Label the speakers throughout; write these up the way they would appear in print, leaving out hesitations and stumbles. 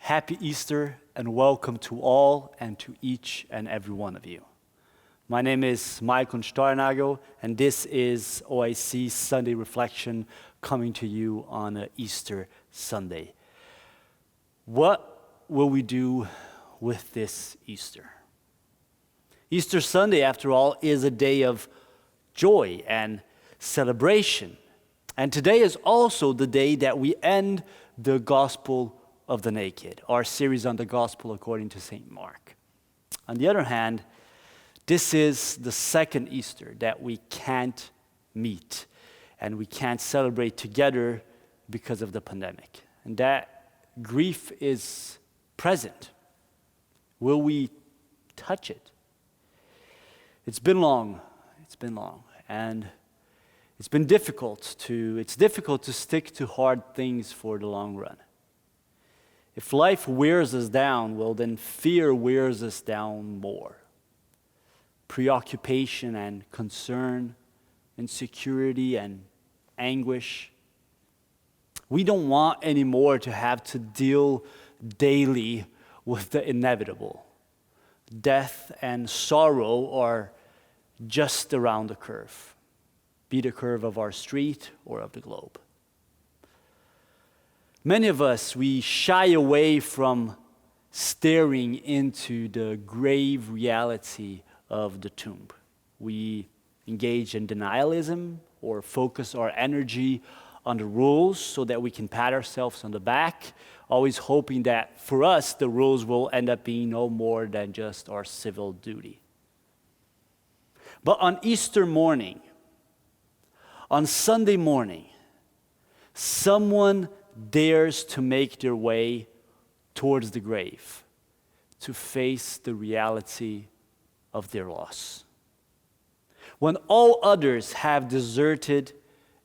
Speaker 1: Happy Easter and welcome to all and to each and every one of you. My name is Maicon Steuernagel and this is OiC Sunday Reflection coming to you on an Easter Sunday. What will we do with this Easter? Easter Sunday, after all, is a day of joy and celebration. And today is also the day that we end the Gospel of the Naked, our series on the Gospel according to St. Mark. On the other hand, this is the second Easter that we can't meet and we can't celebrate together because of the pandemic. And that grief is present. Will we touch it? It's been long, and it's difficult to stick to hard things for the long run. If life wears us down, well, then fear wears us down more. Preoccupation and concern, insecurity and anguish. We don't want anymore to have to deal daily with the inevitable. Death and sorrow are just around the curve, be the curve of our street or of the globe. Many of us, we shy away from staring into the grave reality of the tomb. We engage in denialism or focus our energy on the rules so that we can pat ourselves on the back, always hoping that for us the rules will end up being no more than just our civil duty. But on Easter morning, on Sunday morning, someone dares to make their way towards the grave, to face the reality of their loss. When all others have deserted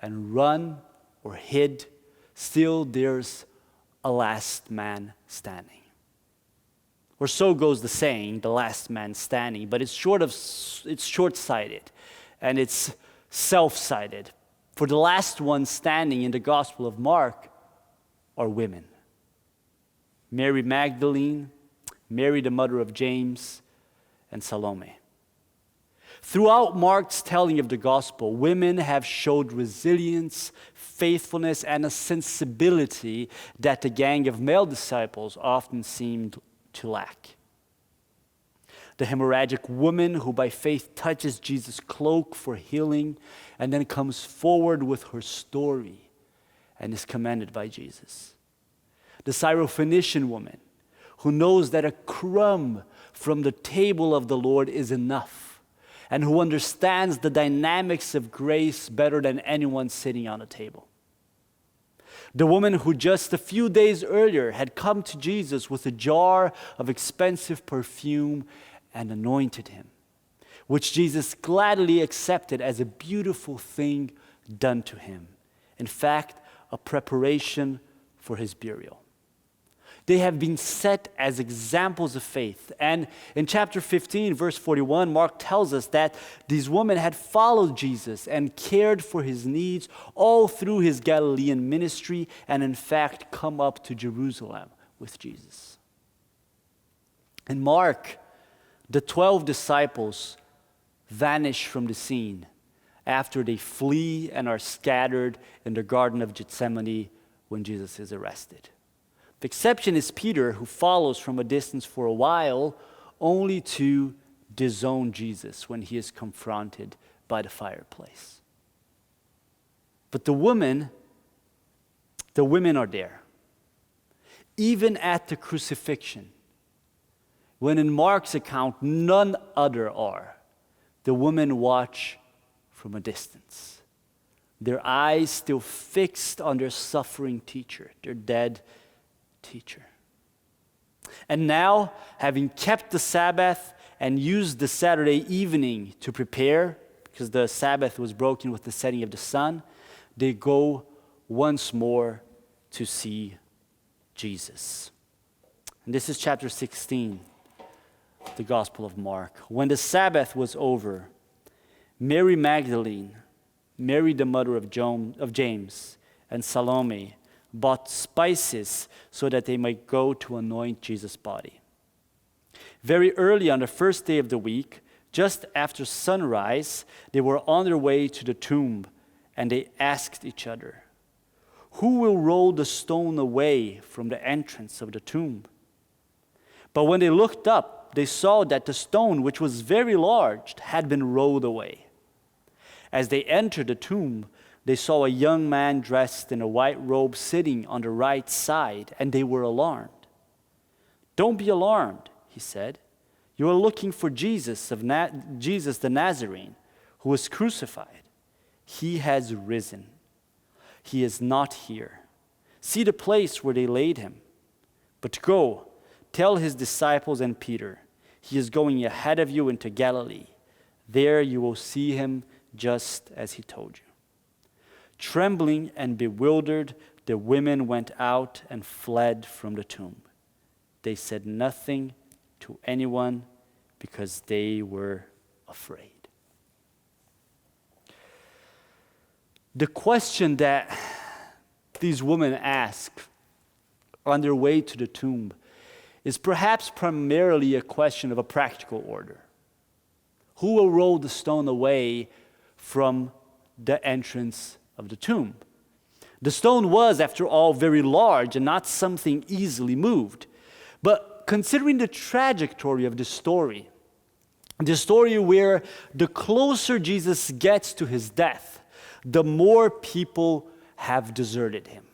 Speaker 1: and run or hid, still there's a last man standing. Or so goes the saying, the last man standing, but it's short-sighted and it's self-sighted. For the last one standing in the Gospel of Mark are women. Mary Magdalene, Mary the mother of James, and Salome. Throughout Mark's telling of the gospel, women have showed resilience, faithfulness, and a sensibility that the gang of male disciples often seemed to lack. The hemorrhagic woman who by faith touches Jesus' cloak for healing and then comes forward with her story and is commended by Jesus. The Syrophoenician woman who knows that a crumb from the table of the Lord is enough and who understands the dynamics of grace better than anyone sitting on a table. The woman who just a few days earlier had come to Jesus with a jar of expensive perfume and anointed him, which Jesus gladly accepted as a beautiful thing done to him. In fact, a preparation for his burial. They have been set as examples of faith. And in chapter 15, verse 41, Mark tells us that these women had followed Jesus and cared for his needs all through his Galilean ministry and in fact come up to Jerusalem with Jesus. In Mark, the 12 disciples vanish from the scene after they flee and are scattered in the Garden of Gethsemane when Jesus is arrested. The exception is Peter, who follows from a distance for a while, only to disown Jesus when he is confronted by the fireplace. But the women are there. Even at the crucifixion, when in Mark's account none other are, the women watch from a distance, their eyes still fixed on their suffering teacher, their dead teacher. And now, having kept the Sabbath and used the Saturday evening to prepare, because the Sabbath was broken with the setting of the sun, they go once more to see Jesus. And this is chapter 16, the Gospel of Mark. When the Sabbath was over, Mary Magdalene, Mary the mother of James, and Salome bought spices so that they might go to anoint Jesus' body. Very early on the first day of the week, just after sunrise, they were on their way to the tomb, and they asked each other, "Who will roll the stone away from the entrance of the tomb?" But when they looked up, they saw that the stone, which was very large, had been rolled away. As they entered the tomb, they saw a young man dressed in a white robe sitting on the right side, and they were alarmed. "Don't be alarmed," he said. "You are looking for Jesus the Nazarene, who was crucified. He has risen. He is not here. See the place where they laid him. But go, tell his disciples and Peter, he is going ahead of you into Galilee. There you will see him just as he told you." Trembling and bewildered, the women went out and fled from the tomb. They said nothing to anyone because they were afraid. The question that these women ask on their way to the tomb is perhaps primarily a question of a practical order. Who will roll the stone away from the entrance of the tomb? The stone was, after all, very large and not something easily moved. But considering the trajectory of the story where the closer Jesus gets to his death, the more people have deserted him.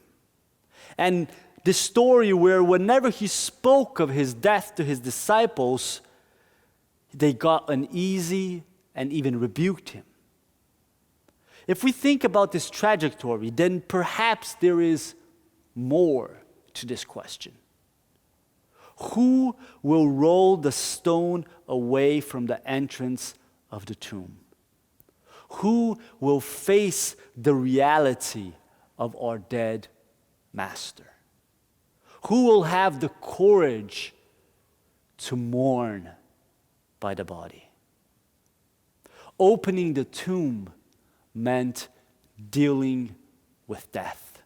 Speaker 1: And the story where whenever he spoke of his death to his disciples, they got uneasy and even rebuked him. If we think about this trajectory, then perhaps there is more to this question. Who will roll the stone away from the entrance of the tomb? Who will face the reality of our dead master? Who will have the courage to mourn by the body? Opening the tomb meant dealing with death.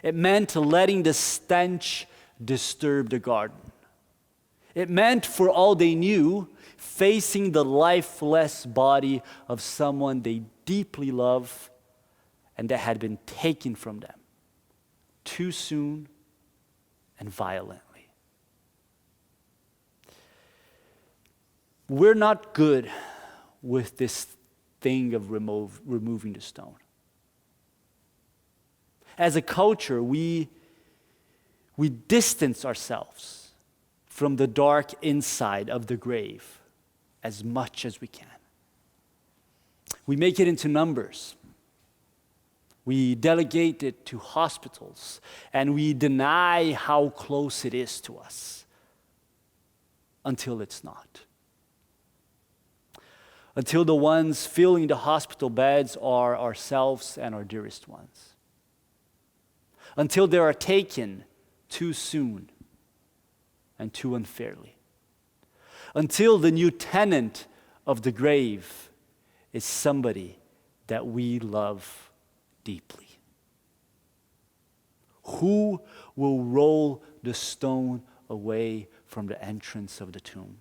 Speaker 1: It meant letting the stench disturb the garden. It meant, for all they knew, facing the lifeless body of someone they deeply love and that had been taken from them too soon and violently. We're not good with this thing of removing the stone. As a culture, we distance ourselves from the dark inside of the grave as much as we can. We make it into numbers. We delegate it to hospitals, and we deny how close it is to us until it's not. Until the ones filling the hospital beds are ourselves and our dearest ones. Until they are taken too soon and too unfairly. Until the new tenant of the grave is somebody that we love deeply. Who will roll the stone away from the entrance of the tomb?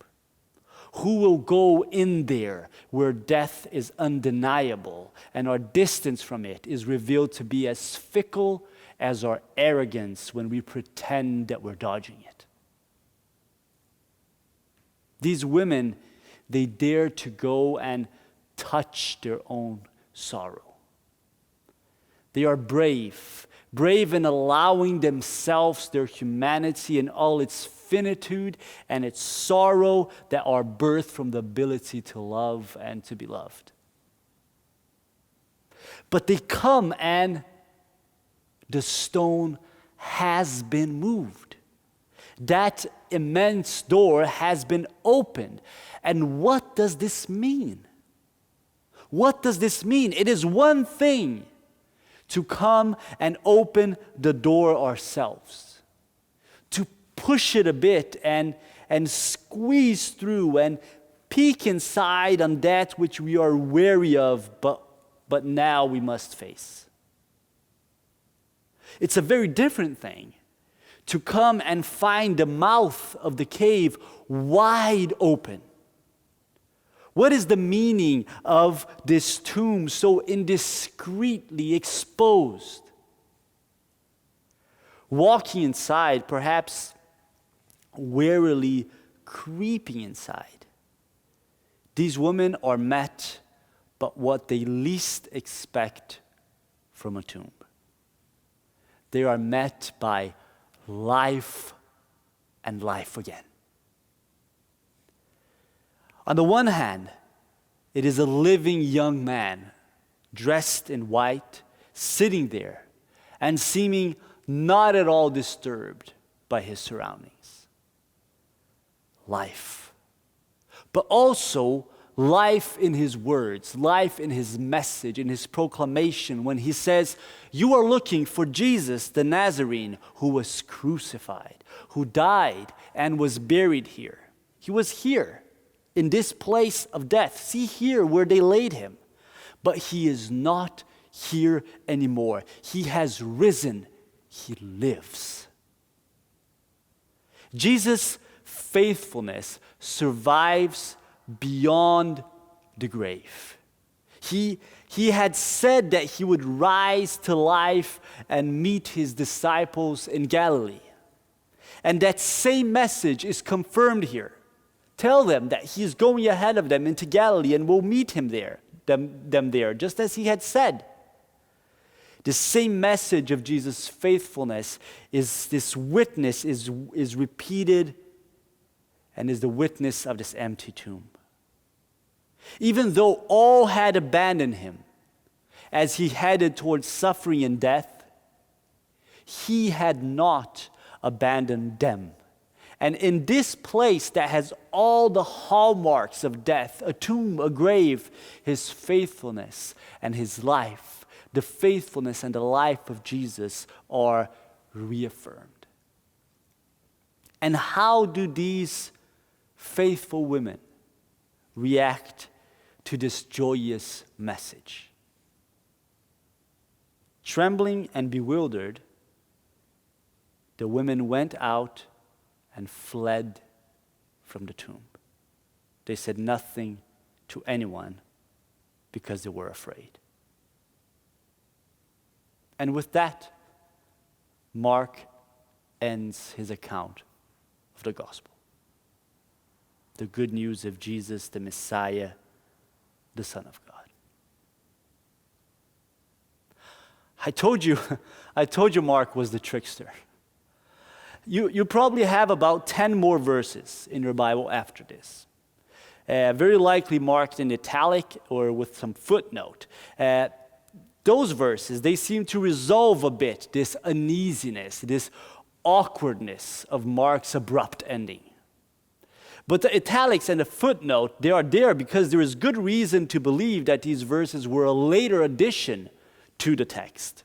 Speaker 1: Who will go in there where death is undeniable and our distance from it is revealed to be as fickle as our arrogance when we pretend that we're dodging it? These women, they dare to go and touch their own sorrow. They are brave in allowing themselves their humanity in all its finitude and its sorrow that are birthed from the ability to love and to be loved. But they come and the stone has been moved. That immense door has been opened. And what does this mean? What does this mean? It is one thing to come and open the door ourselves, to push it a bit and squeeze through and peek inside on that which we are wary of, but now we must face. It's a very different thing to come and find the mouth of the cave wide open. What is the meaning of this tomb so indiscreetly exposed? Walking inside, perhaps warily creeping inside, these women are met by what they least expect from a tomb. They are met by life and life again. On the one hand, it is a living young man dressed in white, sitting there and seeming not at all disturbed by his surroundings. Life. But also life in his words, life in his message, in his proclamation when he says, "You are looking for Jesus the Nazarene who was crucified, who died and was buried here. He was here in this place of death. See here where they laid him. But he is not here anymore. He has risen. He lives." Jesus' faithfulness survives beyond the grave. He had said that he would rise to life and meet his disciples in Galilee. And that same message is confirmed here. Tell them that he is going ahead of them into Galilee and will meet him there, them there, just as he had said. The same message of Jesus' faithfulness is this witness is repeated and is the witness of this empty tomb. Even though all had abandoned him as he headed towards suffering and death, he had not abandoned them. And in this place that has all the hallmarks of death, a tomb, a grave, his faithfulness and his life, the faithfulness and the life of Jesus are reaffirmed. And how do these faithful women react to this joyous message? Trembling and bewildered, the women went out and fled from the tomb. They said nothing to anyone because they were afraid. And with that, Mark ends his account of the gospel. The good news of Jesus, the Messiah, the Son of God. I told you Mark was the trickster. You probably have about 10 more verses in your Bible after this. Very likely marked in italic or with some footnote. Those verses, they seem to resolve a bit this uneasiness, this awkwardness of Mark's abrupt ending. But the italics and the footnote, they are there because there is good reason to believe that these verses were a later addition to the text.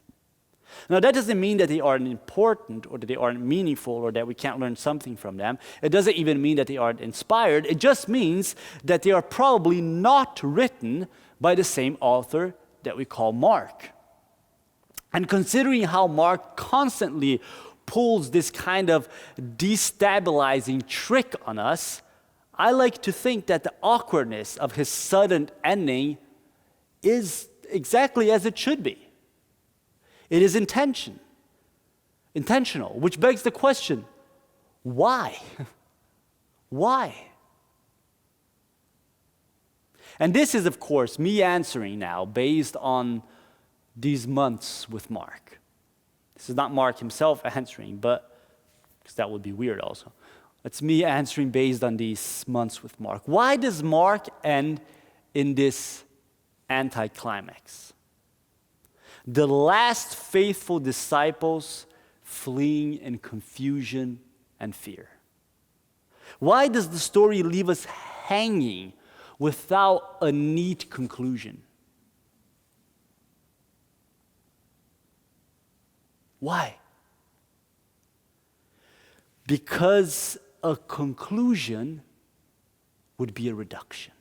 Speaker 1: Now, that doesn't mean that they aren't important or that they aren't meaningful or that we can't learn something from them. It doesn't even mean that they aren't inspired. It just means that they are probably not written by the same author that we call Mark. And considering how Mark constantly pulls this kind of destabilizing trick on us, I like to think that the awkwardness of his sudden ending is exactly as it should be. It is intentional, which begs the question, why? Why? And this is, of course, me answering now based on these months with Mark. This is not Mark himself answering, but because that would be weird also. It's me answering based on these months with Mark. Why does Mark end in this anticlimax? The last faithful disciples fleeing in confusion and fear. Why does the story leave us hanging without a neat conclusion? Why? Because a conclusion would be a reduction.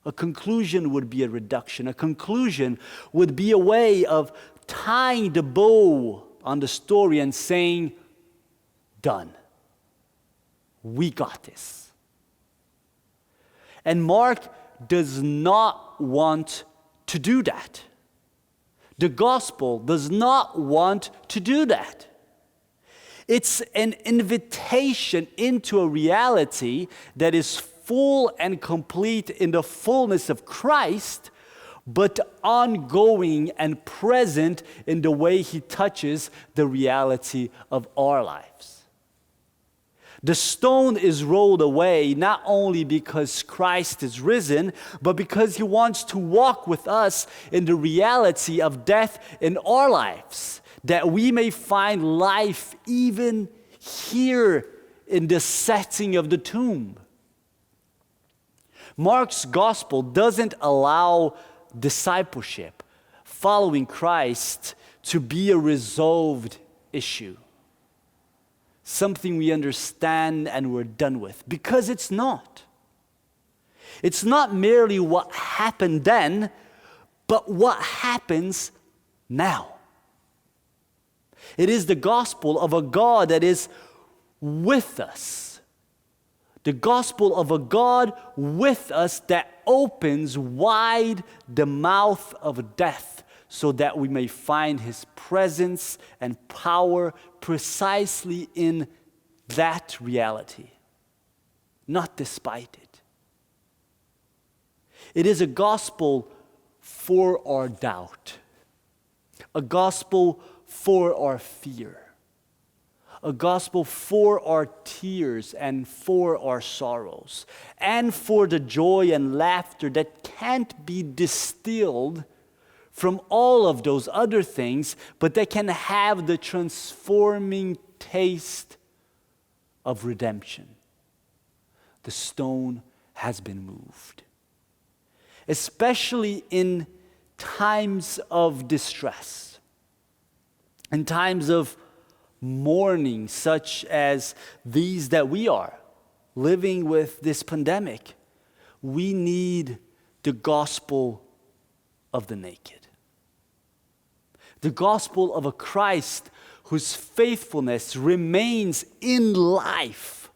Speaker 1: A conclusion would be a reduction. A conclusion would be a way of tying the bow on the story and saying, done. We got this. And Mark does not want to do that. The gospel does not want to do that. It's an invitation into a reality that is full and complete in the fullness of Christ, but ongoing and present in the way He touches the reality of our lives. The stone is rolled away not only because Christ is risen, but because He wants to walk with us in the reality of death in our lives, that we may find life even here in the setting of the tomb. Mark's gospel doesn't allow discipleship, following Christ, to be a resolved issue, something we understand and we're done with, because it's not. It's not merely what happened then, but what happens now. It is the gospel of a God that is with us. The gospel of a God with us that opens wide the mouth of death so that we may find His presence and power precisely in that reality, not despite it. It is a gospel for our doubt, a gospel for our fear, a gospel for our tears and for our sorrows, and for the joy and laughter that can't be distilled from all of those other things, but that can have the transforming taste of redemption. The stone has been moved. Especially in times of distress, in times of mourning, such as these that we are living with this pandemic, we need the gospel of the naked. The gospel of a Christ whose faithfulness remains in life,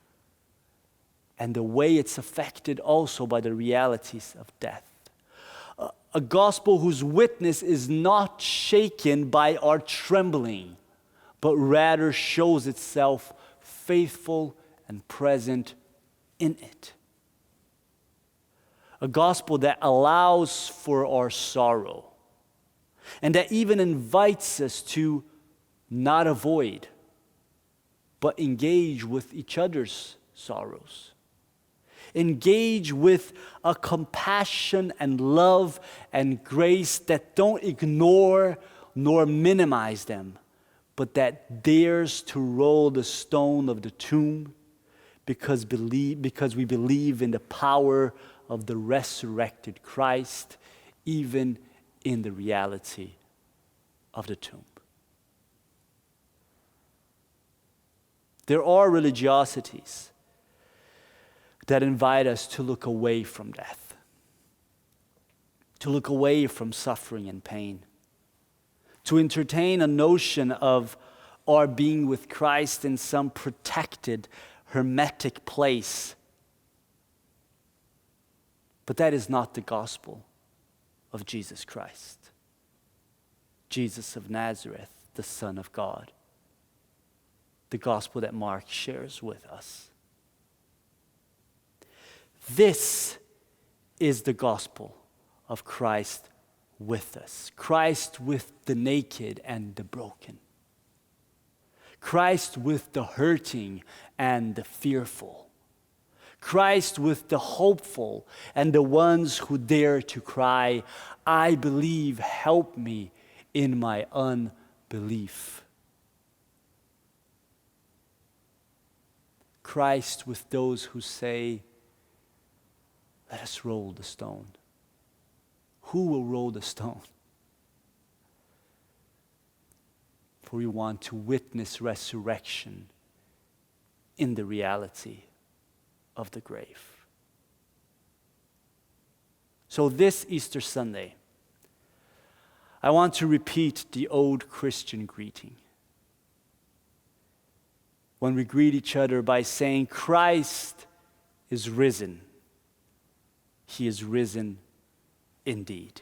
Speaker 1: and the way it's affected also by the realities of death. A gospel whose witness is not shaken by our trembling, but rather shows itself faithful and present in it. A gospel that allows for our sorrow, and that even invites us to not avoid, but engage with each other's sorrows. Engage with a compassion and love and grace that don't ignore nor minimize them, but that dares to roll the stone of the tomb because we believe in the power of the resurrected Christ, even in the reality of the tomb. There are religiosities that invite us to look away from death, to look away from suffering and pain, to entertain a notion of our being with Christ in some protected, hermetic place. But that is not the gospel of Jesus Christ, Jesus of Nazareth, the Son of God, the gospel that Mark shares with us. This is the gospel of Christ with us, Christ with the naked and the broken, Christ with the hurting and the fearful, Christ with the hopeful and the ones who dare to cry, I believe, help me in my unbelief. Christ with those who say, let us roll the stone. Who will roll the stone? For we want to witness resurrection in the reality of the grave. So this Easter Sunday, I want to repeat the old Christian greeting. When we greet each other by saying, Christ is risen. He is risen indeed.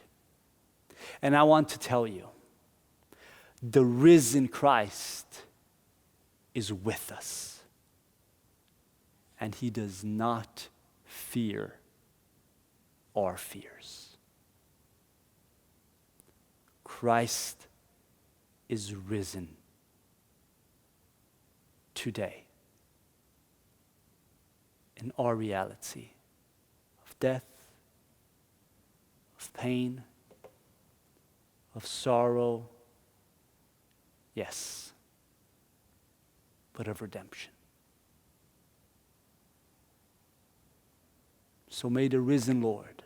Speaker 1: And I want to tell you, the risen Christ is with us. And he does not fear our fears. Christ is risen today in our reality of death, of pain, of sorrow, yes, but of redemption. So may the risen Lord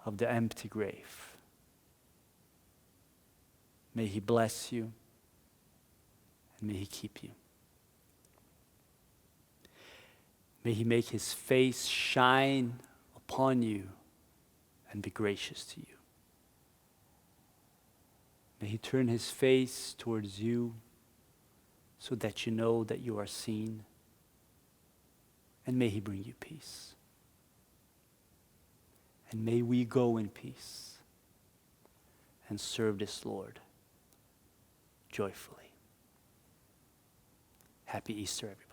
Speaker 1: of the empty grave, may he bless you and may he keep you. May he make his face shine upon you and be gracious to you. May he turn his face towards you so that you know that you are seen. And may he bring you peace. And may we go in peace and serve this Lord joyfully. Happy Easter, everybody.